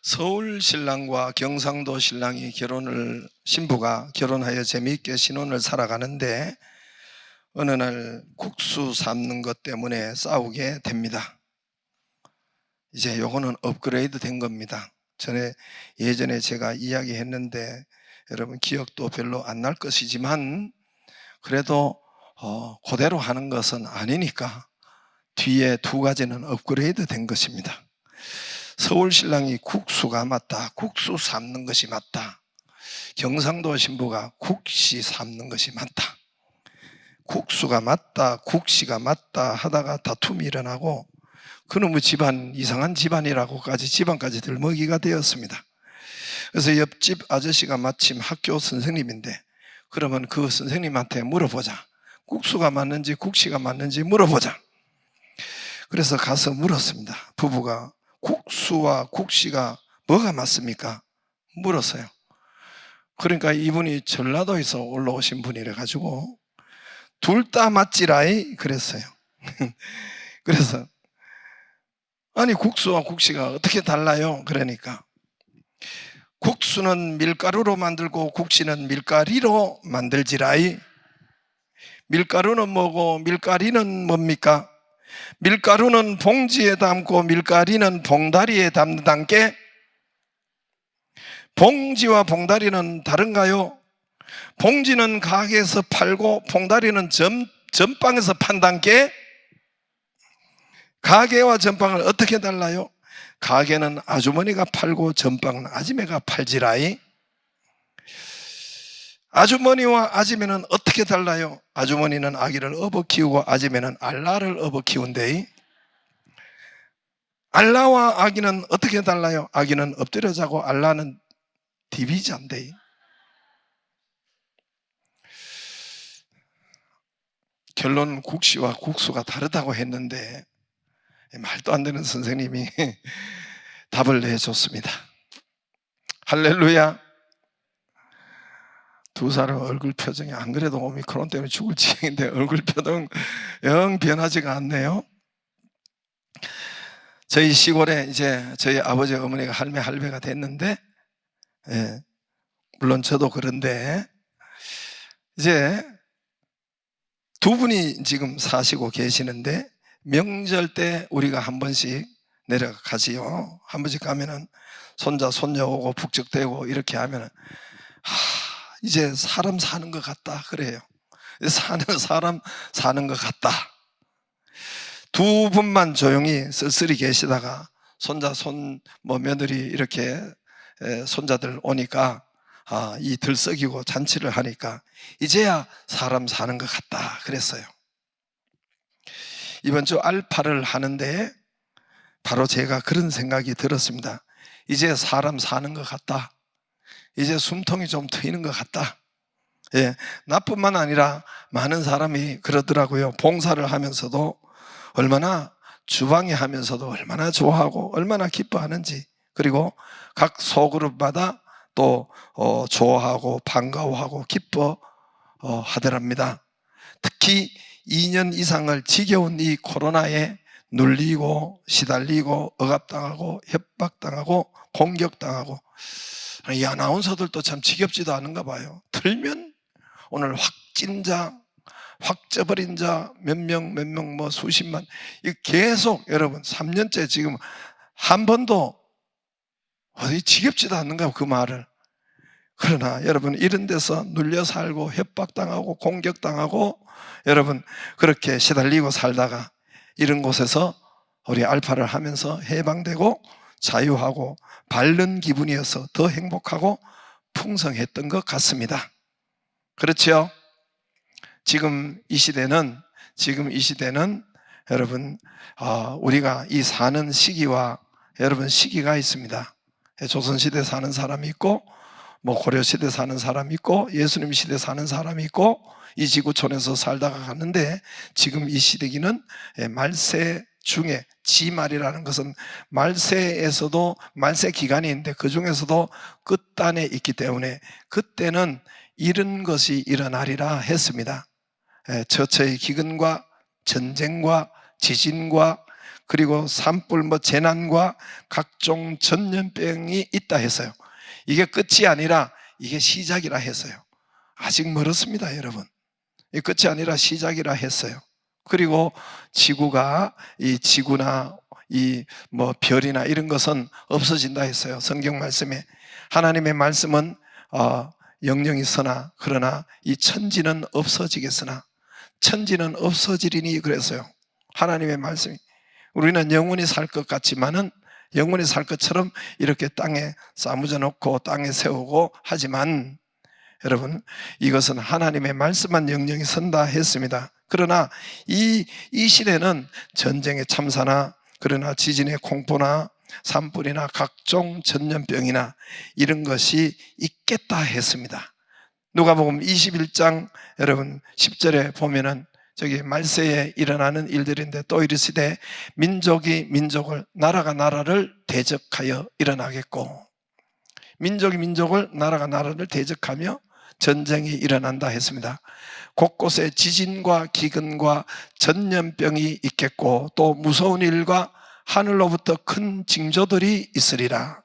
서울 신랑과 경상도 신랑이 신부가 결혼하여 재미있게 신혼을 살아가는데 어느 날 국수 삶는 것 때문에 싸우게 됩니다. 이제 요거는 업그레이드 된 겁니다. 예전에 제가 이야기했는데 여러분 기억도 별로 안 날 것이지만 그래도 그대로 하는 것은 아니니까 뒤에 두 가지는 업그레이드 된 것입니다. 서울 신랑이 국수가 맞다, 국수 삶는 것이 맞다. 경상도 신부가 국시 삶는 것이 맞다. 국수가 맞다, 국시가 맞다 하다가 다툼이 일어나고 그놈의 집안, 이상한 집안이라고까지 집안까지 들먹이가 되었습니다. 그래서 옆집 아저씨가 마침 학교 선생님인데 그러면 그 선생님한테 물어보자. 국수가 맞는지 국시가 맞는지 물어보자. 그래서 가서 물었습니다. 부부가 국수와 국시가 뭐가 맞습니까? 물었어요. 그러니까 이분이 전라도에서 올라오신 분이래 가지고 둘 다 맞지라이 그랬어요. 그래서 아니 국수와 국시가 어떻게 달라요? 그러니까 국수는 밀가루로 만들고 국시는 밀가리로 만들지라이. 밀가루는 뭐고 밀가리는 뭡니까? 밀가루는 봉지에 담고 밀가리는 봉다리에 담는 게 봉지와 봉다리는 다른가요? 봉지는 가게에서 팔고 봉다리는 전방에서 판단 게 가게와 전방은 어떻게 달라요? 가게는 아주머니가 팔고 전방은 아지매가 팔지라이. 아주머니와 아지매는 어떻게 달라요? 아주머니는 아기를 업어 키우고 아지매는 알라를 업어 키운대. 알라와 아기는 어떻게 달라요? 아기는 엎드려 자고 알라는 디비자인데. 결론은 국시와 국수가 다르다고 했는데 말도 안 되는 선생님이 답을 내줬습니다. 할렐루야. 두 사람 얼굴 표정이 안 그래도 오미크론 때문에 죽을 지경인데 얼굴 표정 영 변하지가 않네요. 저희 시골에 이제 저희 아버지 어머니가 할배가 됐는데 물론 저도 그런데 이제 두 분이 지금 사시고 계시는데 명절 때 우리가 한 번씩 내려가지요. 한 번씩 가면은 손자 손녀 오고 북적대고 이렇게 하면은 이제 사람 사는 것 같다 그래요. 사람 사는 것 같다. 두 분만 조용히 쓸쓸히 계시다가 손자 며느리 이렇게 손자들 오니까 이 들썩이고 잔치를 하니까 이제야 사람 사는 것 같다 그랬어요. 이번 주 알파를 하는데 바로 제가 그런 생각이 들었습니다. 이제 사람 사는 것 같다. 이제 숨통이 좀 트이는 것 같다. 나뿐만 아니라 많은 사람이 그러더라고요. 봉사를 하면서도 얼마나 주방에 하면서도 얼마나 좋아하고 얼마나 기뻐하는지, 그리고 각 소그룹마다 또 좋아하고 반가워하고 기뻐 하더랍니다. 특히 2년 이상을 지겨운 이 코로나에 눌리고 시달리고 억압당하고 협박당하고 공격당하고 이 아나운서들도 참 지겹지도 않은가 봐요. 들면 오늘 확진자 확 쪄버린 자 몇 명 뭐 수십만, 이 계속 여러분 3년째 지금 한 번도 어디 지겹지도 않는가 그 말을. 그러나 여러분 이런 데서 눌려 살고 협박당하고 공격당하고 여러분 그렇게 시달리고 살다가 이런 곳에서 우리 알파를 하면서 해방되고 자유하고 바른 기분이어서 더 행복하고 풍성했던 것 같습니다. 그렇죠? 지금 이 시대는 여러분 우리가 이 사는 시기와 여러분 시기가 있습니다. 조선시대 사는 사람이 있고 고려시대 사는 사람이 있고 예수님 시대 사는 사람이 있고 이 지구촌에서 살다가 갔는데 지금 이 시대기는 말세 중에 지말이라는 것은 말세에서도 말세 기간이 있는데 그 중에서도 끝단에 있기 때문에 그때는 이런 것이 일어나리라 했습니다. 처처의 기근과 전쟁과 지진과 그리고 산불 재난과 각종 전염병이 있다 했어요. 이게 끝이 아니라 이게 시작이라 했어요. 아직 멀었습니다, 여러분. 이 끝이 아니라 시작이라 했어요. 그리고 지구가 이 지구나 이 별이나 이런 것은 없어진다 했어요. 성경 말씀에. 하나님의 말씀은 영영이 서나 그러나 이 천지는 없어지겠으나 천지는 없어지리니 그랬어요. 하나님의 말씀이. 우리는 영원히 살 것 같지만은 영원히 살 것처럼 이렇게 땅에 싸무져 놓고 땅에 세우고 하지만 여러분, 이것은 하나님의 말씀만 영영이 선다 했습니다. 그러나 이 시대는 전쟁의 참사나 그러나 지진의 공포나 산불이나 각종 전염병이나 이런 것이 있겠다 했습니다. 누가복음 21장 여러분 10절에 보면은 저기 말세에 일어나는 일들인데 또 이르시되 민족이 민족을 나라가 나라를 대적하여 일어나겠고 민족이 민족을 나라가 나라를 대적하며 전쟁이 일어난다 했습니다. 곳곳에 지진과 기근과 전염병이 있겠고 또 무서운 일과 하늘로부터 큰 징조들이 있으리라.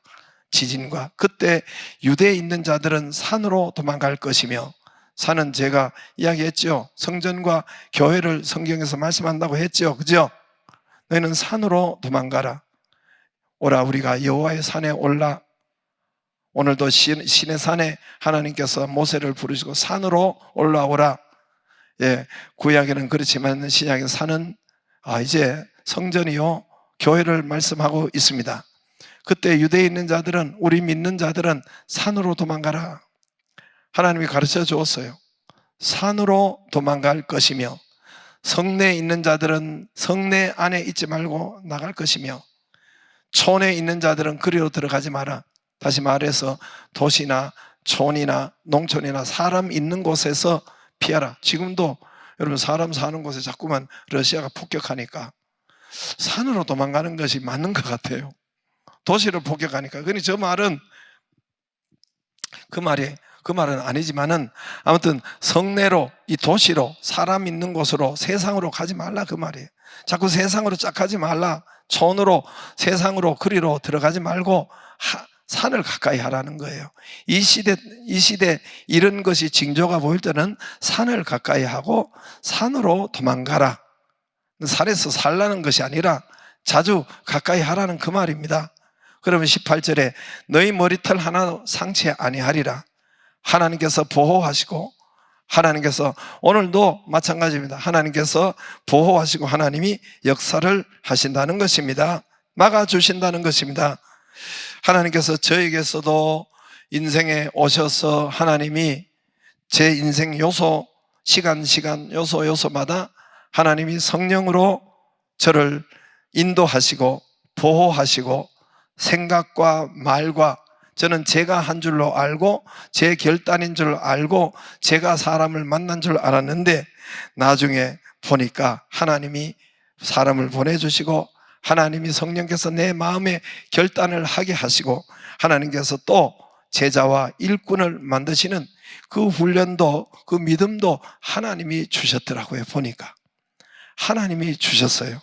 지진과 그때 유대에 있는 자들은 산으로 도망갈 것이며 산은 제가 이야기했죠. 성전과 교회를 성경에서 말씀한다고 했죠. 그죠? 너희는 산으로 도망가라. 오라 우리가 여호와의 산에 올라. 오늘도 신의 산에 하나님께서 모세를 부르시고 산으로 올라오라. 예, 구약에는 그렇지만 신약의 산은 이제 성전이요 교회를 말씀하고 있습니다. 그때 유대에 있는 자들은 우리 믿는 자들은 산으로 도망가라. 하나님이 가르쳐 주었어요. 산으로 도망갈 것이며 성내에 있는 자들은 성내 안에 있지 말고 나갈 것이며 촌에 있는 자들은 그리로 들어가지 마라. 다시 말해서 도시나 촌이나 농촌이나 사람 있는 곳에서 피하라. 지금도 여러분 사람 사는 곳에 자꾸만 러시아가 폭격하니까 산으로 도망가는 것이 맞는 것 같아요. 도시를 폭격하니까. 그러니 저 말은 그 말은 아니지만은 아무튼 성내로 이 도시로 사람 있는 곳으로 세상으로 가지 말라 그 말이에요. 자꾸 세상으로 쫙 가지 말라. 촌으로 세상으로 그리로 들어가지 말고 산을 가까이 하라는 거예요. 이 시대 이런 것이 징조가 보일 때는 산을 가까이 하고 산으로 도망가라. 산에서 살라는 것이 아니라 자주 가까이 하라는 그 말입니다. 그러면 18절에 너희 머리털 하나 상치 아니하리라. 하나님께서 보호하시고 하나님께서 오늘도 마찬가지입니다. 하나님께서 보호하시고 하나님이 역사를 하신다는 것입니다. 막아주신다는 것입니다. 하나님께서 저에게서도 인생에 오셔서 하나님이 제 인생 요소 시간 요소마다 하나님이 성령으로 저를 인도하시고 보호하시고 생각과 말과 저는 제가 한 줄로 알고 제 결단인 줄 알고 제가 사람을 만난 줄 알았는데 나중에 보니까 하나님이 사람을 보내주시고 하나님이 성령께서 내 마음에 결단을 하게 하시고 하나님께서 또 제자와 일꾼을 만드시는 그 훈련도 그 믿음도 하나님이 주셨더라고요. 보니까 하나님이 주셨어요.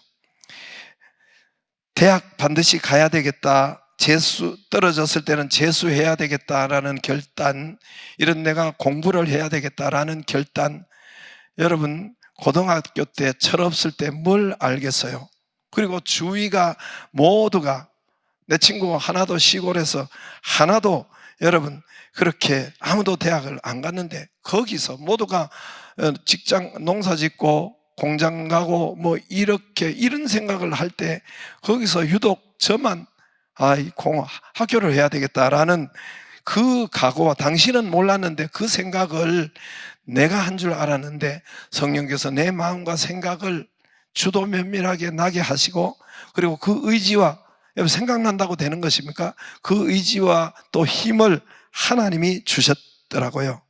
대학 반드시 가야 되겠다. 재수 떨어졌을 때는 재수해야 되겠다라는 결단, 이런 내가 공부를 해야 되겠다라는 결단. 여러분 고등학교 때 철없을 때 뭘 알겠어요? 그리고 주위가 모두가 내 친구 하나도 시골에서 하나도 여러분 그렇게 아무도 대학을 안 갔는데 거기서 모두가 직장 농사 짓고 공장 가고 이렇게 이런 생각을 할 때 거기서 유독 저만 학교를 해야 되겠다라는 그 각오와 당신은 몰랐는데 그 생각을 내가 한 줄 알았는데 성령께서 내 마음과 생각을 주도 면밀하게 나게 하시고 그리고 그 의지와 여러분 생각난다고 되는 것입니까? 그 의지와 또 힘을 하나님이 주셨더라고요.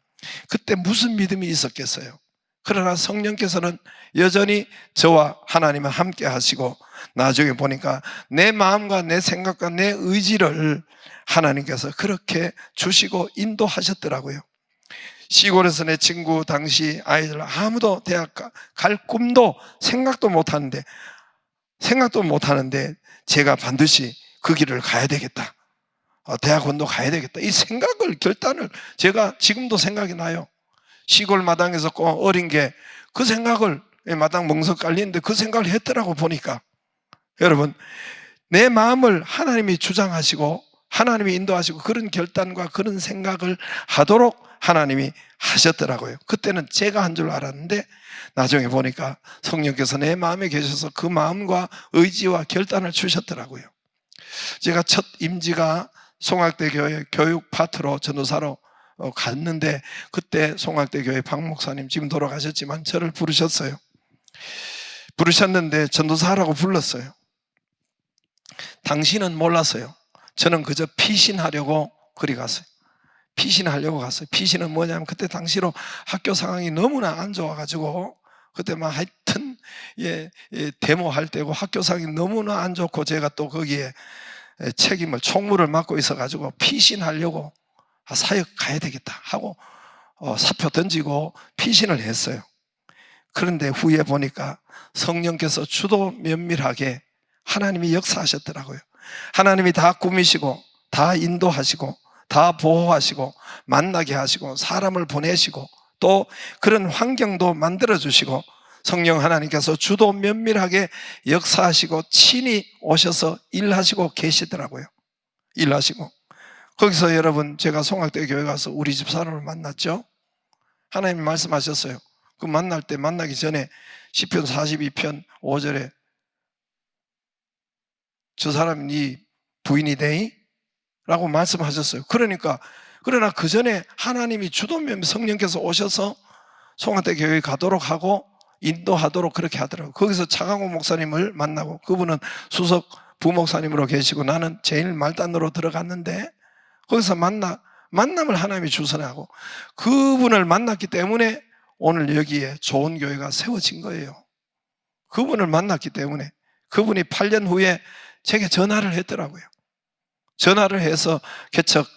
그때 무슨 믿음이 있었겠어요? 그러나 성령께서는 여전히 저와 하나님은 함께 하시고 나중에 보니까 내 마음과 내 생각과 내 의지를 하나님께서 그렇게 주시고 인도하셨더라고요. 시골에서 내 친구 당시 아이들 아무도 대학 갈 꿈도 생각도 못 하는데 생각도 못 하는데 제가 반드시 그 길을 가야 되겠다. 대학원도 가야 되겠다. 이 생각을, 결단을 제가 지금도 생각이 나요. 시골 마당에서 꼭 어린 게 그 생각을, 마당 멍석 깔리는데 그 생각을 했더라고 보니까. 여러분, 내 마음을 하나님이 주장하시고 하나님이 인도하시고 그런 결단과 그런 생각을 하도록 하나님이 하셨더라고요. 그때는 제가 한 줄 알았는데 나중에 보니까 성령께서 내 마음에 계셔서 그 마음과 의지와 결단을 주셨더라고요. 제가 첫 임지가 송악대 교회 교육 파트로 전도사로 갔는데 그때 송악대 교회 박 목사님 지금 돌아가셨지만 저를 부르셨어요. 부르셨는데 전도사라고 불렀어요. 당신은 몰랐어요. 저는 그저 피신하려고 그리 갔어요. 피신하려고 갔어요. 피신은 뭐냐면 그때 당시로 학교 상황이 너무나 안 좋아가지고 그때 막 하여튼 데모할 때고 학교 상황이 너무나 안 좋고 제가 또 거기에 책임을 총무를 맡고 있어가지고 피신하려고 사역 가야 되겠다 하고 사표 던지고 피신을 했어요. 그런데 후에 보니까 성령께서 주도 면밀하게 하나님이 역사하셨더라고요. 하나님이 다 꾸미시고 다 인도하시고 다 보호하시고 만나게 하시고 사람을 보내시고 또 그런 환경도 만들어주시고 성령 하나님께서 주도 면밀하게 역사하시고 친히 오셔서 일하시고 계시더라고요. 일하시고 거기서 여러분 제가 송악대 교회 가서 우리 집 사람을 만났죠. 하나님이 말씀하셨어요. 그 만날 때 만나기 전에 시편 42편 5절에 저 사람이 네 부인이 되니? 라고 말씀하셨어요. 그러나 그 전에 하나님이 주도면 성령께서 오셔서 송악대 교회에 가도록 하고 인도하도록 그렇게 하더라고요. 거기서 차강호 목사님을 만나고 그분은 수석 부목사님으로 계시고 나는 제일 말단으로 들어갔는데 거기서 만남을 하나님이 주선하고 그분을 만났기 때문에 오늘 여기에 좋은 교회가 세워진 거예요. 그분을 만났기 때문에 그분이 8년 후에 제게 전화를 했더라고요. 전화를 해서 개척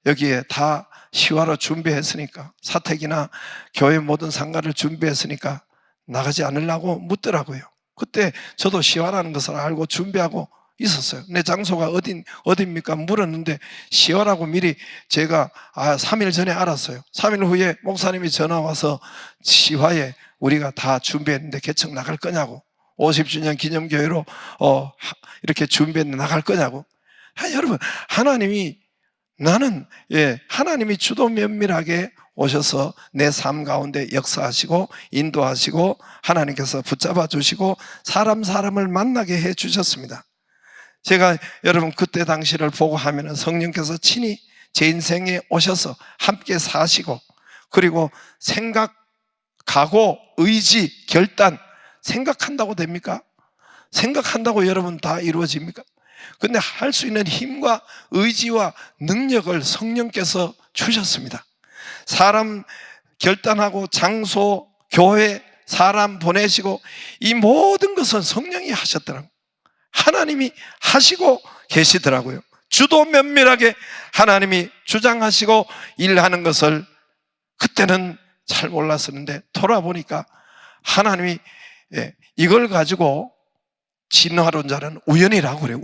여기에 다 시화로 준비했으니까 사택이나 교회 모든 상가를 준비했으니까 나가지 않으려고 묻더라고요. 그때 저도 시화라는 것을 알고 준비하고 있었어요. 내 장소가 어디입니까? 물었는데 시화라고 미리 제가 3일 전에 알았어요. 3일 후에 목사님이 전화 와서 시화에 우리가 다 준비했는데 개척 나갈 거냐고 50주년 기념교회로 이렇게 준비했는데 나갈 거냐고. 여러분 하나님이 주도 면밀하게 오셔서 내 삶 가운데 역사하시고 인도하시고 하나님께서 붙잡아 주시고 사람을 만나게 해 주셨습니다. 제가 여러분 그때 당시를 보고 하면은 성령께서 친히 제 인생에 오셔서 함께 사시고 그리고 생각, 각오, 의지, 결단 생각한다고 됩니까? 생각한다고 여러분 다 이루어집니까? 근데 할 수 있는 힘과 의지와 능력을 성령께서 주셨습니다. 사람 결단하고 장소, 교회, 사람 보내시고 이 모든 것은 성령이 하셨더라고요. 하나님이 하시고 계시더라고요. 주도 면밀하게 하나님이 주장하시고 일하는 것을 그때는 잘 몰랐었는데 돌아보니까 하나님이 이걸 가지고 진화론자는 우연이라고 그래요.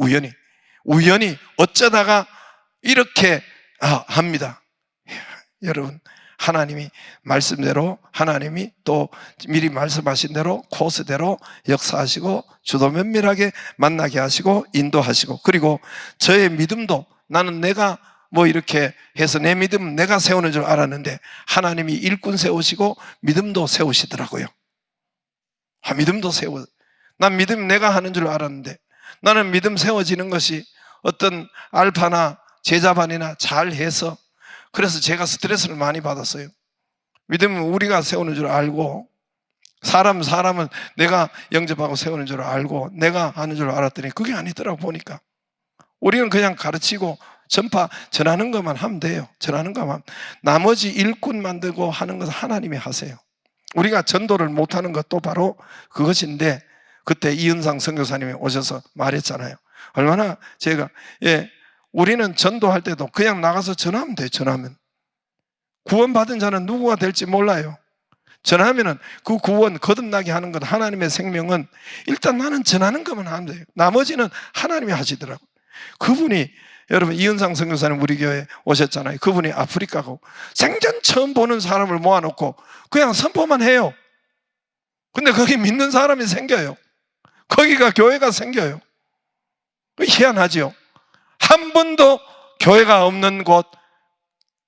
우연히 어쩌다가 이렇게 합니다. 여러분 하나님이 말씀대로 하나님이 또 미리 말씀하신 대로 코스대로 역사하시고 주도 면밀하게 만나게 하시고 인도하시고 그리고 저의 믿음도 나는 내가 이렇게 해서 내 믿음은 내가 세우는 줄 알았는데 하나님이 일꾼 세우시고 믿음도 세우시더라고요. 믿음도 난 믿음 내가 하는 줄 알았는데 나는 믿음 세워지는 것이 어떤 알파나 제자반이나 잘해서 그래서 제가 스트레스를 많이 받았어요. 믿음은 우리가 세우는 줄 알고 사람은 내가 영접하고 세우는 줄 알고 내가 하는 줄 알았더니 그게 아니더라고 보니까 우리는 그냥 가르치고 전하는 것만 하면 돼요. 전하는 것만. 나머지 일꾼 만들고 하는 것은 하나님이 하세요. 우리가 전도를 못하는 것도 바로 그것인데 그때 이은상 선교사님이 오셔서 말했잖아요. 얼마나 우리는 전도할 때도 그냥 나가서 전하면 돼요. 전하면 구원받은 자는 누구가 될지 몰라요. 전하면은 그 구원 거듭나게 하는 것, 하나님의 생명은 일단 나는 전하는 것만 하면 돼요. 나머지는 하나님이 하시더라고요. 그분이, 여러분 이은상 선교사님 우리 교회 오셨잖아요. 그분이 아프리카고 생전 처음 보는 사람을 모아놓고 그냥 선포만 해요. 근데 거기 믿는 사람이 생겨요. 거기가 교회가 생겨요. 희한하지요. 한 번도 교회가 없는 곳,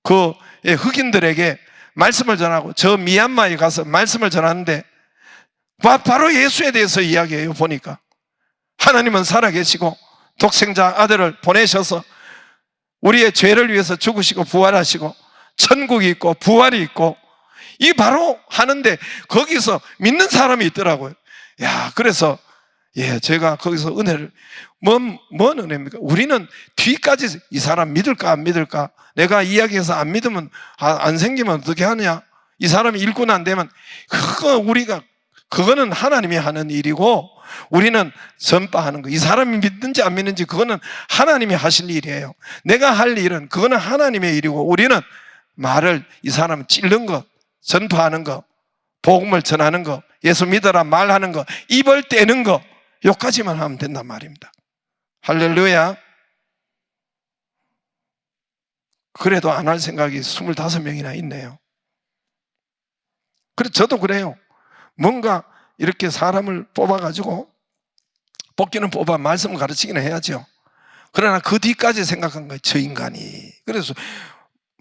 그 흑인들에게 말씀을 전하고, 저 미얀마에 가서 말씀을 전하는데 바로 예수에 대해서 이야기해요. 보니까 하나님은 살아계시고 독생자 아들을 보내셔서 우리의 죄를 위해서 죽으시고 부활하시고 천국이 있고 부활이 있고, 이 바로 하는데 거기서 믿는 사람이 있더라고요. 야, 그래서 제가 거기서 은혜를, 뭔 은혜입니까? 우리는 뒤까지 이 사람 믿을까 안 믿을까, 내가 이야기해서 안 믿으면, 안 생기면 어떻게 하냐, 이 사람이 일꾼 안 되면, 그거는 하나님이 하는 일이고 우리는 전파하는 거, 이 사람이 믿는지 안 믿는지 그거는 하나님이 하실 일이에요. 내가 할 일은 그거는 하나님의 일이고, 우리는 말을, 이 사람 찔른 거, 전파하는 거, 복음을 전하는 거, 예수 믿어라 말하는 거, 입을 떼는 거, 여기까지만 하면 된단 말입니다. 할렐루야. 그래도 안 할 생각이 25명이나 있네요. 그래서 저도 그래요. 뭔가 이렇게 사람을 뽑아가지고, 뽑기는 뽑아 말씀을 가르치기는 해야죠. 그러나 그 뒤까지 생각한 거예요. 저 인간이. 그래서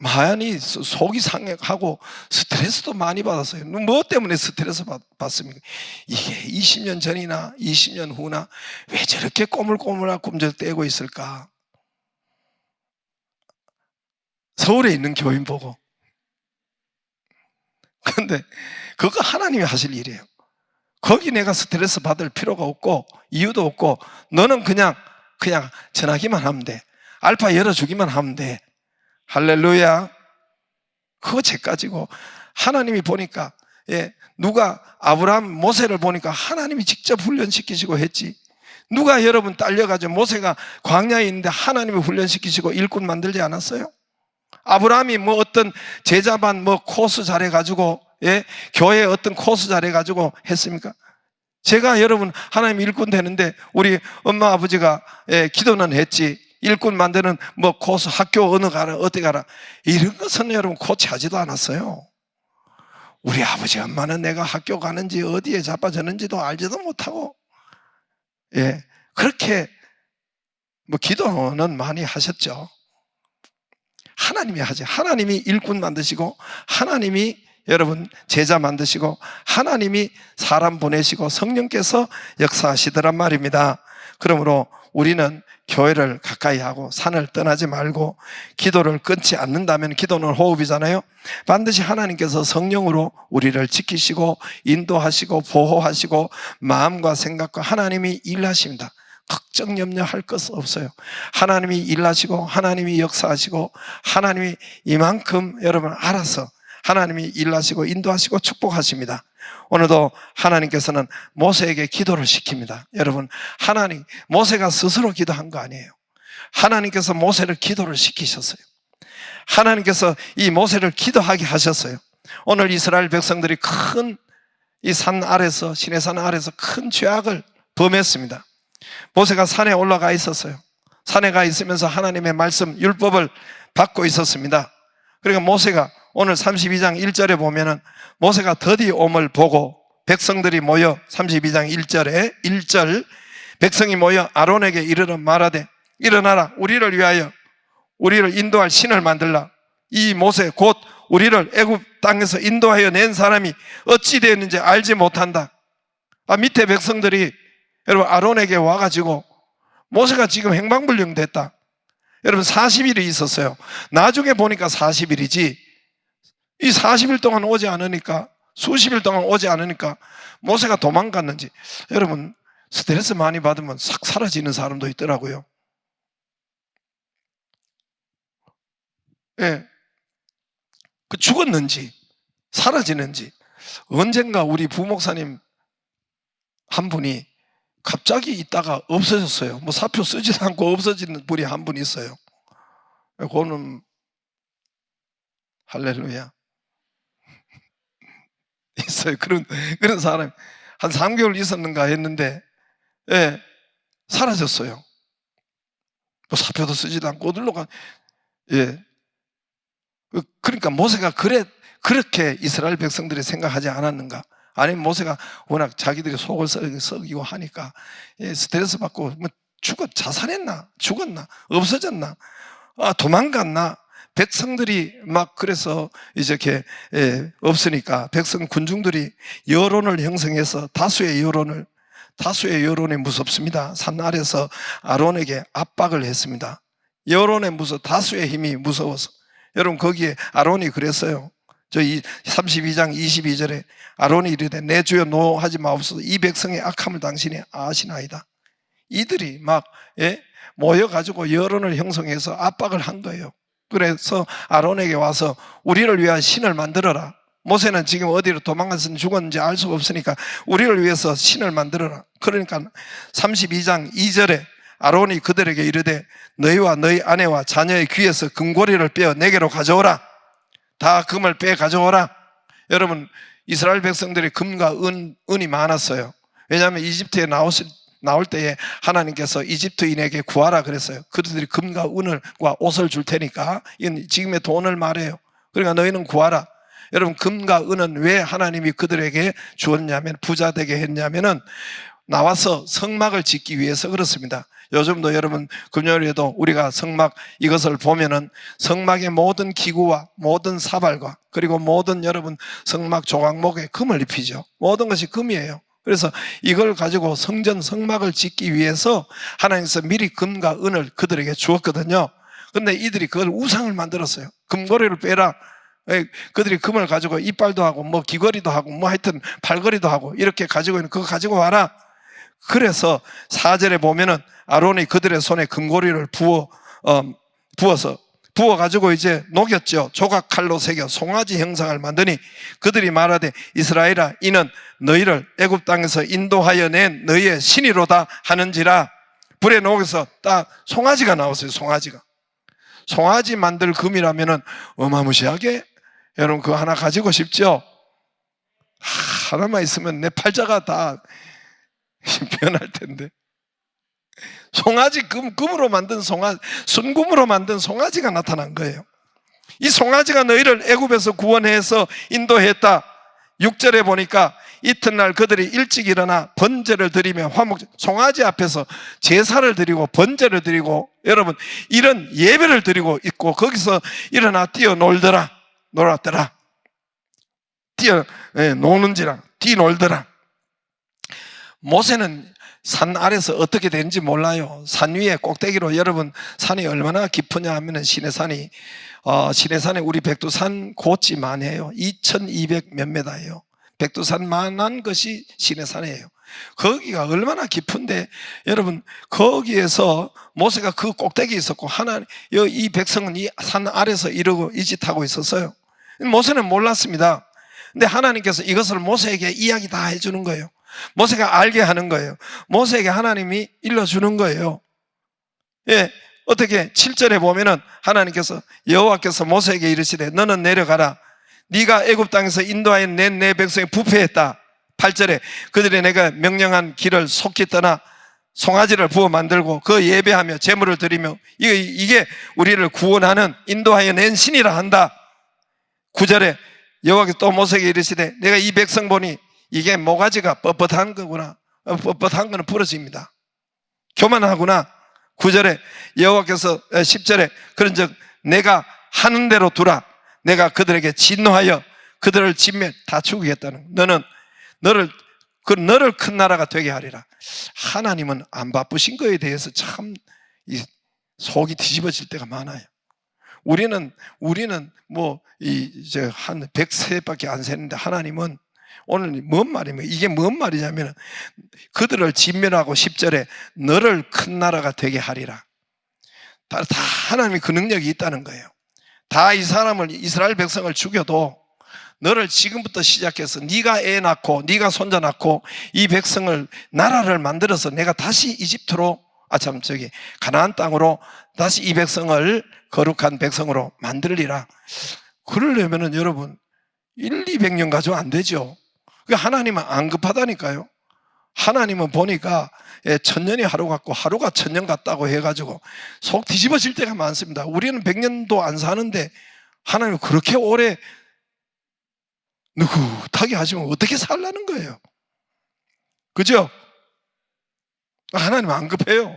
많이 속이 상하고 스트레스도 많이 받았어요. 뭐 때문에 스트레스 받습니까? 이게 20년 전이나 20년 후나 왜 저렇게 꼬물꼬물하고 꿈절 떼고 있을까? 서울에 있는 교인 보고. 근데 그거 하나님이 하실 일이에요. 거기 내가 스트레스 받을 필요가 없고 이유도 없고, 너는 그냥 전하기만 하면 돼. 알파 열어주기만 하면 돼. 할렐루야. 그거 죄가지고. 하나님이 보니까, 누가 아브라함, 모세를 보니까 하나님이 직접 훈련시키시고 했지. 누가 여러분 딸려가지고 모세가 광야에 있는데 하나님이 훈련시키시고 일꾼 만들지 않았어요? 아브라함이 뭐 어떤 제자반 뭐 코스 잘해가지고, 교회에 어떤 코스 잘해가지고 했습니까? 제가 여러분 하나님 일꾼 되는데 우리 엄마 아버지가 기도는 했지, 일꾼 만드는 뭐 코스, 학교 어느 가라 어디 가라, 이런 것은 여러분 코치하지도 않았어요. 우리 아버지 엄마는 내가 학교 가는지 어디에 자빠졌는지도 알지도 못하고, 그렇게 뭐 기도는 많이 하셨죠. 하나님이 하죠. 하나님이 일꾼 만드시고, 하나님이 여러분 제자 만드시고, 하나님이 사람 보내시고 성령께서 역사하시더란 말입니다. 그러므로 우리는 교회를 가까이 하고 산을 떠나지 말고 기도를 끊지 않는다면, 기도는 호흡이잖아요. 반드시 하나님께서 성령으로 우리를 지키시고 인도하시고 보호하시고 마음과 생각과 하나님이 일하십니다. 걱정 염려할 것 없어요. 하나님이 일하시고 하나님이 역사하시고 하나님이 이만큼 여러분 알아서 하나님이 일하시고 인도하시고 축복하십니다. 오늘도 하나님께서는 모세에게 기도를 시킵니다. 여러분, 모세가 스스로 기도한 거 아니에요. 하나님께서 모세를 기도를 시키셨어요. 하나님께서 이 모세를 기도하게 하셨어요. 오늘 이스라엘 백성들이 큰 이 산 아래서, 시내산 아래서 큰 죄악을 범했습니다. 모세가 산에 올라가 있었어요. 산에 가 있으면서 하나님의 말씀, 율법을 받고 있었습니다. 그러니까 모세가 오늘 32장 1절에 보면은 모세가 더디 옴을 보고 백성들이 모여, 32장 1절에 1절, 백성이 모여 아론에게 이르러 말하되 일어나라, 우리를 위하여 우리를 인도할 신을 만들라. 이 모세 곧 우리를 애굽 땅에서 인도하여 낸 사람이 어찌 되었는지 알지 못한다. 밑에 백성들이 여러분 아론에게 와가지고 모세가 지금 행방불명 됐다. 여러분 40일이 있었어요. 나중에 보니까 40일이지 이 40일 동안 오지 않으니까, 수십일 동안 오지 않으니까 모세가 도망갔는지. 여러분 스트레스 많이 받으면 싹 사라지는 사람도 있더라고요. 그 죽었는지 사라지는지. 언젠가 우리 부목사님 한 분이 갑자기 있다가 없어졌어요. 뭐 사표 쓰지도 않고 없어지는 분이 한 분 있어요. 그거는 할렐루야. 있어요. 그런 사람이 한 3개월 있었는가 했는데, 예, 사라졌어요. 뭐 사표도 쓰지도 않고 어디로 가. 예. 그러니까 모세가 그렇게 이스라엘 백성들이 생각하지 않았는가? 아니면 모세가 워낙 자기들이 속을 썩이고 하니까, 예, 스트레스 받고 뭐 자살했나? 죽었나? 없어졌나? 도망갔나? 백성들이 막 그래서 이렇게, 예, 없으니까 백성 군중들이 여론을 형성해서 다수의 여론이 무섭습니다. 산 아래서 아론에게 압박을 했습니다. 여론의 다수의 힘이 무서워서. 여러분, 거기에 아론이 그랬어요. 저 32장 22절에 아론이 이르되 내 주여 노하지 마옵소서. 이 백성의 악함을 당신이 아시나이다. 이들이 막, 예, 모여가지고 여론을 형성해서 압박을 한 거예요. 그래서 아론에게 와서 우리를 위한 신을 만들어라. 모세는 지금 어디로 도망가서 죽었는지 알 수가 없으니까 우리를 위해서 신을 만들어라. 그러니까 32장 2절에 아론이 그들에게 이르되 너희와 너희 아내와 자녀의 귀에서 금고리를 빼어 내게로 가져오라. 다 금을 빼 가져오라. 여러분, 이스라엘 백성들이 금과 은이 많았어요. 왜냐하면 이집트에 나올 때에 하나님께서 이집트인에게 구하라 그랬어요. 그들이 금과 은과 옷을 줄 테니까. 이건 지금의 돈을 말해요. 그러니까 너희는 구하라. 여러분, 금과 은은 왜 하나님이 그들에게 주었냐면, 부자 되게 했냐면은 나와서 성막을 짓기 위해서 그렇습니다. 요즘도 여러분 금요일에도 우리가 성막 이것을 보면은 성막의 모든 기구와 모든 사발과 그리고 모든 여러분 성막 조각목에 금을 입히죠. 모든 것이 금이에요. 그래서 이걸 가지고 성막을 짓기 위해서 하나님께서 미리 금과 은을 그들에게 주었거든요. 그런데 이들이 그걸 우상을 만들었어요. 금고리를 빼라. 그들이 금을 가지고 이빨도 하고 뭐 귀걸이도 하고 뭐 하여튼 발걸이도 하고 이렇게 가지고 있는 그거 가지고 와라. 그래서 4절에 보면은 아론이 그들의 손에 금고리를 부어가지고 이제 녹였죠. 조각 칼로 새겨 송아지 형상을 만드니 그들이 말하되 이스라엘아 이는 너희를 애굽 땅에서 인도하여 낸 너희의 신이로다 하는지라. 불에 녹여서 딱 송아지가 나왔어요. 송아지 만들 금이라면은 어마무시하게 여러분 그거 하나 가지고 싶죠? 하나만 있으면 내 팔자가 다 변할 텐데. 송아지 금으로 만든 순금으로 만든 송아지가 나타난 거예요. 이 송아지가 너희를 애굽에서 구원해서 인도했다. 6절에 보니까 이튿날 그들이 일찍 일어나 번제를 드리며 송아지 앞에서 제사를 드리고 번제를 드리고 여러분 이런 예배를 드리고 있고 거기서 일어나 놀았더라. 노는지라 뛰놀더라. 모세는 산 아래서 어떻게 되는지 몰라요. 산 위에 꼭대기로 여러분 산이 얼마나 깊으냐 하면은 시내산에 우리 백두산 고치만 해요. 2200 몇 메다예요. 백두산만한 것이 시내산이에요. 거기가 얼마나 깊은데 여러분 거기에서 모세가 그 꼭대기에 있었고 이 백성은 이 산 아래서 이러고 이 짓 하고 있었어요. 모세는 몰랐습니다. 근데 하나님께서 이것을 모세에게 이야기 다 해주는 거예요. 모세가 알게 하는 거예요. 모세에게 하나님이 일러주는 거예요. 예, 어떻게 7절에 보면은 하나님께서 여호와께서 모세에게 이르시되 너는 내려가라. 네가 애굽 땅에서 인도하여 낸 내 백성이 부패했다. 8절에 그들이 내가 명령한 길을 속히 떠나 송아지를 부어 만들고 그 예배하며 제물을 드리며 이게 우리를 구원하는 인도하여 낸 신이라 한다. 9절에 여호와께서 또 모세에게 이르시되 내가 이 백성 보니 이게 모가지가 뻣뻣한 거구나. 뻣뻣한 거는 부러집니다. 교만하구나. 9절에 여호와께서 10절에 그런즉 내가 하는 대로 두라. 내가 그들에게 진노하여 그들을 진멸 다 죽이겠다는 너를 큰 나라가 되게 하리라. 하나님은 안 바쁘신 거에 대해서 참 속이 뒤집어질 때가 많아요. 우리는 이제 한 100세밖에 안 세는데 하나님은 오늘 뭔 말이면 이게 뭔 말이냐면 그들을 진멸하고 10절에 너를 큰 나라가 되게 하리라. 다 하나님이 그 능력이 있다는 거예요. 다 이스라엘 백성을 죽여도 너를 지금부터 시작해서 네가 애 낳고 네가 손자 낳고 이 백성을 나라를 만들어서 내가 다시 이집트로 가나안 땅으로 다시 이 백성을 거룩한 백성으로 만들리라. 그러려면은 여러분 1, 200년 가지고 안 되죠. 하나님은 안 급하다니까요. 하나님은 보니까 천년이 하루 같고 하루가 천년 같다고 해가지고 속 뒤집어질 때가 많습니다. 우리는 100년도 안 사는데 하나님은 그렇게 오래 느긋하게 하시면 어떻게 살라는 거예요? 그죠? 하나님은 안 급해요.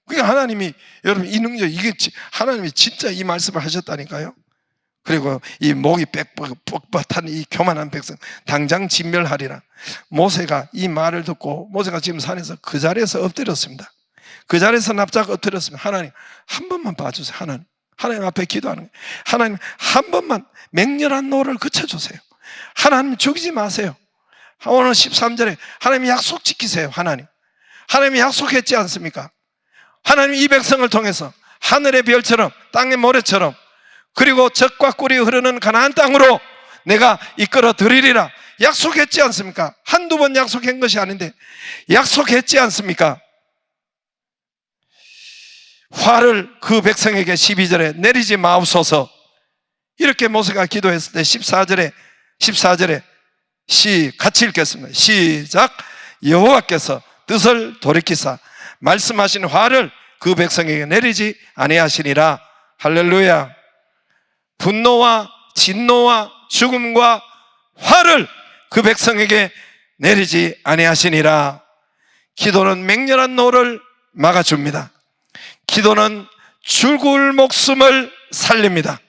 그러니까 하나님이, 여러분, 이 능력, 이게 하나님이 진짜 이 말씀을 하셨다니까요. 그리고 이 목이 뻣뻣한 이 교만한 백성 당장 진멸하리라. 모세가 이 말을 듣고 모세가 지금 산에서 그 자리에서 엎드렸습니다. 그 자리에서 납작 엎드렸습니다. 하나님 한 번만 봐주세요. 하나님 앞에 기도하는 거예요. 하나님 한 번만 맹렬한 노를 그쳐주세요. 하나님 죽이지 마세요. 오늘 13절에 하나님 약속 지키세요. 하나님이 약속했지 않습니까? 하나님 이 백성을 통해서 하늘의 별처럼 땅의 모래처럼 그리고 젖과 꿀이 흐르는 가나안 땅으로 내가 이끌어 드리리라 약속했지 않습니까? 한두 번 약속한 것이 아닌데 약속했지 않습니까? 화를 그 백성에게 12절에 내리지 마옵소서. 이렇게 모세가 기도했을 때 14절에 같이 읽겠습니다. 시작. 여호와께서 뜻을 돌이키사 말씀하신 화를 그 백성에게 내리지 아니하시니라. 할렐루야. 분노와 진노와 죽음과 화를 그 백성에게 내리지 아니하시니라. 기도는 맹렬한 노를 막아줍니다. 기도는 죽을 목숨을 살립니다.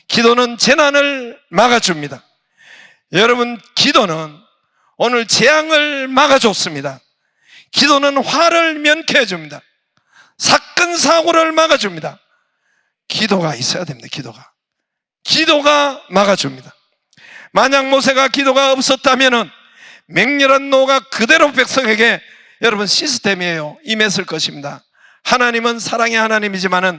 기도는 재난을 막아줍니다. 여러분, 기도는 오늘 재앙을 막아줬습니다. 기도는 화를 면케해 줍니다. 사건 사고를 막아줍니다. 기도가 있어야 됩니다. 기도가 막아줍니다. 만약 모세가 기도가 없었다면 맹렬한 노가 그대로 백성에게, 여러분, 시스템이에요, 임했을 것입니다. 하나님은 사랑의 하나님이지만은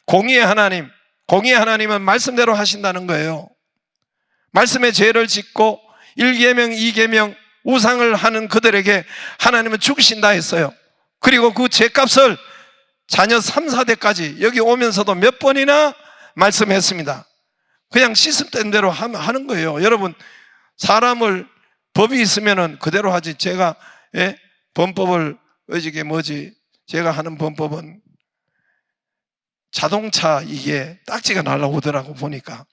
공의의 하나님은 말씀대로 하신다는 거예요. 말씀의 죄를 짓고 1계명 2계명 우상을 하는 그들에게 하나님은 죽이신다 했어요. 그리고 그 죄값을 자녀 3, 4대까지 여기 오면서도 몇 번이나 말씀했습니다. 그냥 시스템대로 하는 거예요. 여러분, 사람을 법이 있으면은 그대로 하지. 제가 범법을 제가 하는 범법은 자동차 이게 딱지가 날라오더라고. 보니까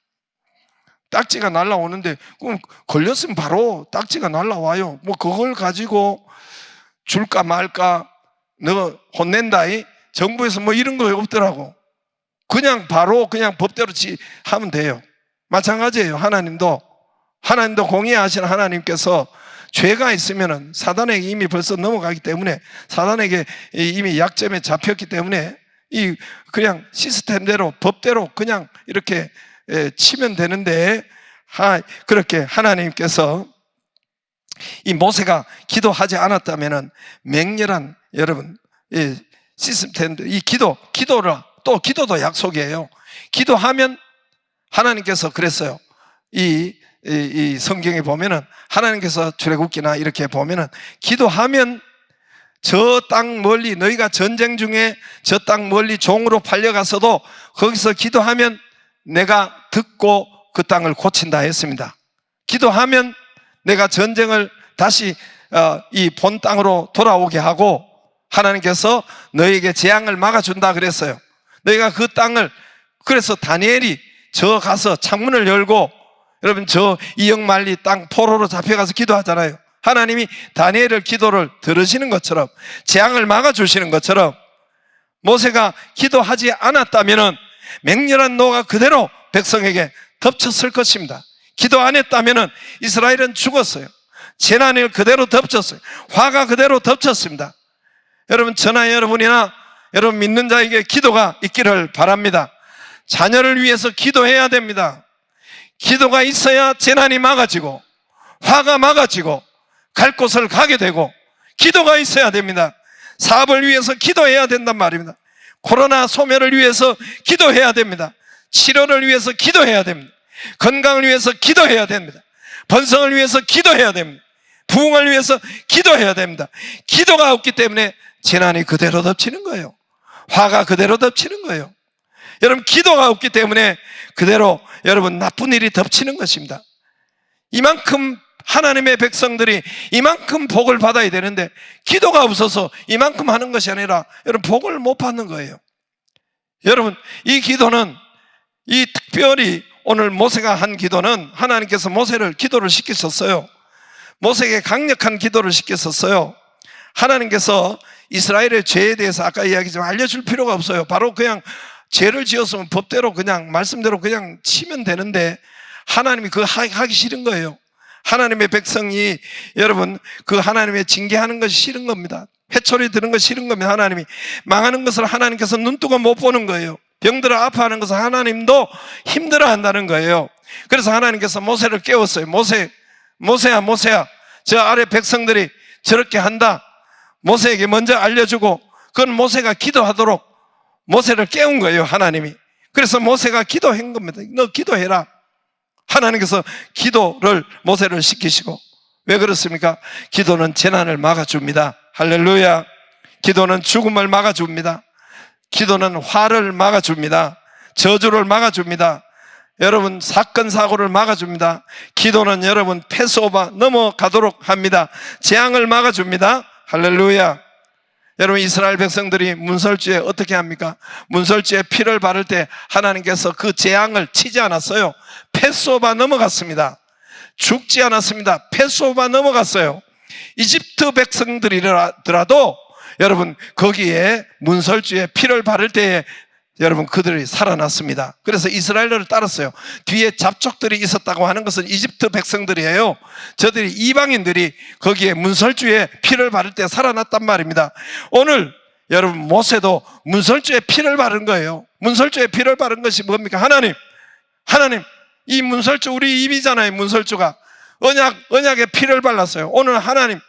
딱지가 날라오는데 그럼 걸렸으면 바로 딱지가 날라와요. 뭐 그걸 가지고 줄까 말까 너 혼낸다 정부에서 뭐 이런 거 없더라고. 그냥 바로 법대로 하면 돼요. 마찬가지예요. 하나님도 공의하신 하나님께서 죄가 있으면은 사단에게 이미 벌써 넘어가기 때문에, 사단에게 이미 약점에 잡혔기 때문에 그냥 시스템대로 법대로 그냥 이렇게 치면 되는데, 그렇게 하나님께서 이 모세가 기도하지 않았다면은 맹렬한, 여러분, 시스템들, 이 기도도 약속이에요. 기도하면 하나님께서 그랬어요. 이 성경에 보면은 하나님께서 출애굽기나 이렇게 보면은 기도하면 저 땅 멀리, 너희가 전쟁 중에 저 땅 멀리 종으로 팔려가서도 거기서 기도하면 내가 듣고 그 땅을 고친다 했습니다. 기도하면 내가 전쟁을 다시 이 본 땅으로 돌아오게 하고 하나님께서 너희에게 재앙을 막아준다 그랬어요. 너희가 그 땅을, 그래서 다니엘이 저 가서 창문을 열고, 여러분, 저 이역만리 땅 포로로 잡혀가서 기도하잖아요. 하나님이 다니엘의 기도를 들으시는 것처럼, 재앙을 막아주시는 것처럼, 모세가 기도하지 않았다면 맹렬한 노가 그대로 백성에게 덮쳤을 것입니다. 기도 안 했다면 이스라엘은 죽었어요. 재난을 그대로 덮쳤어요. 화가 그대로 덮쳤습니다. 여러분, 저나 여러분이나 여러분 믿는 자에게 기도가 있기를 바랍니다. 자녀를 위해서 기도해야 됩니다. 기도가 있어야 재난이 막아지고 화가 막아지고 갈 곳을 가게 되고, 기도가 있어야 됩니다. 사업을 위해서 기도해야 된단 말입니다. 코로나 소멸을 위해서 기도해야 됩니다. 치료를 위해서 기도해야 됩니다. 건강을 위해서 기도해야 됩니다. 번성을 위해서 기도해야 됩니다. 부흥을 위해서 기도해야 됩니다. 기도가 없기 때문에 재난이 그대로 덮치는 거예요. 화가 그대로 덮치는 거예요. 여러분, 기도가 없기 때문에 그대로 여러분 나쁜 일이 덮치는 것입니다. 이만큼 하나님의 백성들이 이만큼 복을 받아야 되는데 기도가 없어서 이만큼 하는 것이 아니라 여러분 복을 못 받는 거예요. 여러분 이 기도는 이 특별히 오늘 모세가 한 기도는 하나님께서 모세를 기도를 시키셨어요. 모세에게 강력한 기도를 시켰었어요. 하나님께서 이스라엘의 죄에 대해서 아까 이야기했지만 알려줄 필요가 없어요. 바로 그냥 죄를 지었으면 법대로 그냥 말씀대로 그냥 치면 되는데 하나님이 그거 하기 싫은 거예요. 하나님의 백성이 여러분 그 하나님의 징계하는 것이 싫은 겁니다. 회초리 드는 것이 싫은 겁니다. 하나님이 망하는 것을 하나님께서 눈뜨고 못 보는 거예요. 병들어 아파하는 것을 하나님도 힘들어 한다는 거예요. 그래서 하나님께서 모세를 깨웠어요. 모세야 저 아래 백성들이 저렇게 한다. 모세에게 먼저 알려주고 그건 모세가 기도하도록 모세를 깨운 거예요. 하나님이. 그래서 모세가 기도한 겁니다. 너 기도해라. 하나님께서 기도를 모세를 시키시고 왜 그렇습니까? 기도는 재난을 막아줍니다. 할렐루야. 기도는 죽음을 막아줍니다. 기도는 화를 막아줍니다. 저주를 막아줍니다. 여러분 사건 사고를 막아줍니다. 기도는 여러분 패스오버 넘어가도록 합니다. 재앙을 막아줍니다. 할렐루야. 여러분 이스라엘 백성들이 문설주에 어떻게 합니까? 문설주에 피를 바를 때 하나님께서 그 재앙을 치지 않았어요. 패스오버 넘어갔습니다. 죽지 않았습니다. 패스오버 넘어갔어요. 이집트 백성들이라도 여러분 거기에 문설주에 피를 바를 때에 여러분 그들이 살아났습니다. 그래서 이스라엘을 따랐어요. 뒤에 잡족들이 있었다고 하는 것은 이집트 백성들이에요. 저들이 이방인들이 거기에 문설주에 피를 바를 때 살아났단 말입니다. 오늘 여러분 모세도 문설주에 피를 바른 거예요. 문설주에 피를 바른 것이 뭡니까? 하나님 이 문설주 우리 입이잖아요. 문설주가 언약에 피를 발랐어요. 오늘 하나님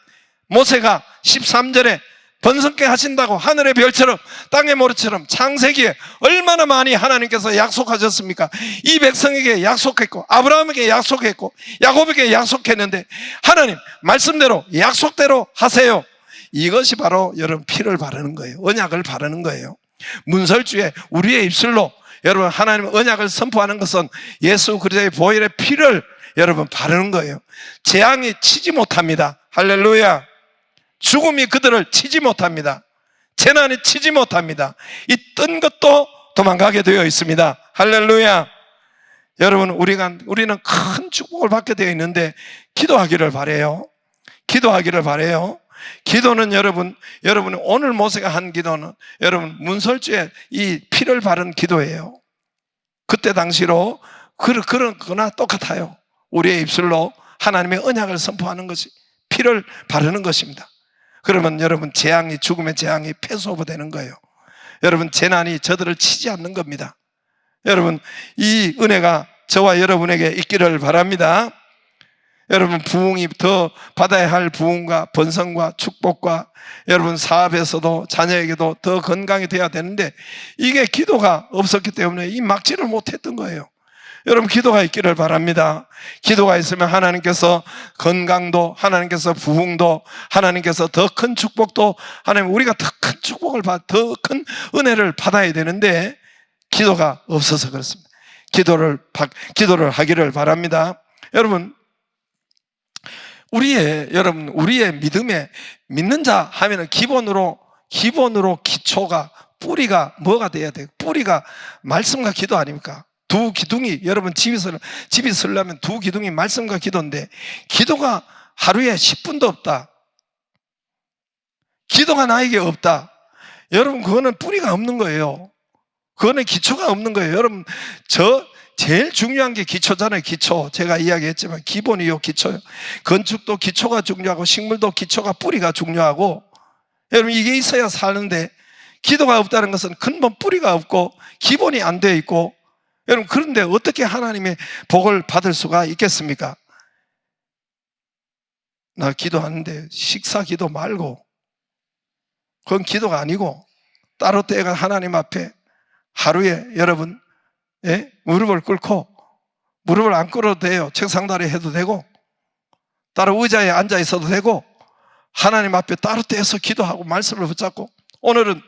모세가 13절에 번성케 하신다고 하늘의 별처럼 땅의 모래처럼 창세기에 얼마나 많이 하나님께서 약속하셨습니까? 이 백성에게 약속했고 아브라함에게 약속했고 야곱에게 약속했는데 하나님 말씀대로 약속대로 하세요. 이것이 바로 여러분 피를 바르는 거예요. 언약을 바르는 거예요. 문설주에 우리의 입술로 여러분 하나님 언약을 선포하는 것은 예수 그리스도의 보혈의 피를 여러분 바르는 거예요. 재앙이 치지 못합니다. 할렐루야. 죽음이 그들을 치지 못합니다. 재난이 치지 못합니다. 이 뜬 것도 도망가게 되어 있습니다. 할렐루야. 여러분 우리는 큰 축복을 받게 되어 있는데 기도하기를 바라요. 기도하기를 바라요. 기도는 여러분 오늘 모세가 한 기도는 여러분 문설주에 이 피를 바른 기도예요. 그때 당시로 그런 거나 똑같아요. 우리의 입술로 하나님의 언약을 선포하는 것이 피를 바르는 것입니다. 그러면 여러분 재앙이 죽음의 재앙이 패스오버 되는 거예요. 여러분 재난이 저들을 치지 않는 겁니다. 여러분 이 은혜가 저와 여러분에게 있기를 바랍니다. 여러분 부흥이 더 받아야 할 부흥과 번성과 축복과 여러분 사업에서도 자녀에게도 더 건강이 돼야 되는데 이게 기도가 없었기 때문에 이 막지를 못했던 거예요. 여러분 기도가 있기를 바랍니다. 기도가 있으면 하나님께서 건강도 하나님께서 부흥도 하나님께서 더 큰 축복도 하나님 우리가 더 큰 축복을 더 큰 은혜를 받아야 되는데 기도가 없어서 그렇습니다. 기도를 하기를 바랍니다. 여러분 우리의 믿음에 믿는 자 하면은 기본으로 기초가 뿌리가 뭐가 돼야 돼요? 뿌리가 말씀과 기도 아닙니까? 두 기둥이 여러분 집이 서려면 두 기둥이 말씀과 기도인데 기도가 하루에 10분도 없다. 기도가 나에게 없다. 여러분 그거는 뿌리가 없는 거예요. 그거는 기초가 없는 거예요. 여러분 제일 중요한 게 기초잖아요. 기초. 제가 이야기했지만 기본이요 기초요. 건축도 기초가 중요하고 식물도 기초가 뿌리가 중요하고 여러분 이게 있어야 사는데 기도가 없다는 것은 근본 뿌리가 없고 기본이 안 되어 있고 여러분 그런데 어떻게 하나님의 복을 받을 수가 있겠습니까? 나 기도하는데 식사 기도 말고 그건 기도가 아니고 따로 때가 하나님 앞에 하루에 여러분 무릎을 꿇고 무릎을 안 꿇어도 돼요. 책상다리 해도 되고 따로 의자에 앉아 있어도 되고 하나님 앞에 따로 떼서 기도하고 말씀을 붙잡고 오늘은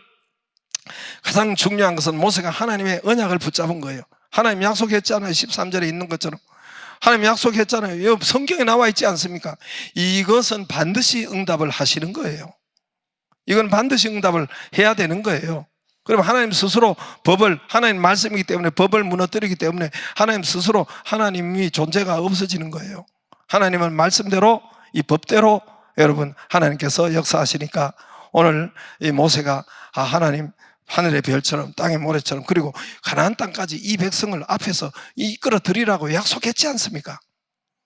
가장 중요한 것은 모세가 하나님의 언약을 붙잡은 거예요. 하나님 약속했잖아요. 13절에 있는 것처럼 하나님 약속했잖아요. 여기 성경에 나와 있지 않습니까? 이것은 반드시 응답을 하시는 거예요. 이건 반드시 응답을 해야 되는 거예요. 그럼 하나님 스스로 법을, 하나님 말씀이기 때문에 법을 무너뜨리기 때문에 하나님 스스로 하나님이 존재가 없어지는 거예요. 하나님은 말씀대로, 이 법대로 여러분 하나님께서 역사하시니까 오늘 이 모세가 하나님 하늘의 별처럼 땅의 모래처럼 그리고 가나안 땅까지 이 백성을 앞에서 이끌어 드리라고 약속했지 않습니까?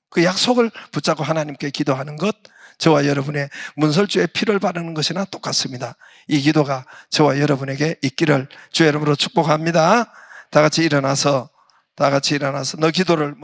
그 약속을 붙잡고 하나님께 기도하는 것, 저와 여러분의 문설주에 피를 바르는 것이나 똑같습니다. 이 기도가 저와 여러분에게 있기를 주의 이름으로 축복합니다. 다 같이 일어나서 너 기도를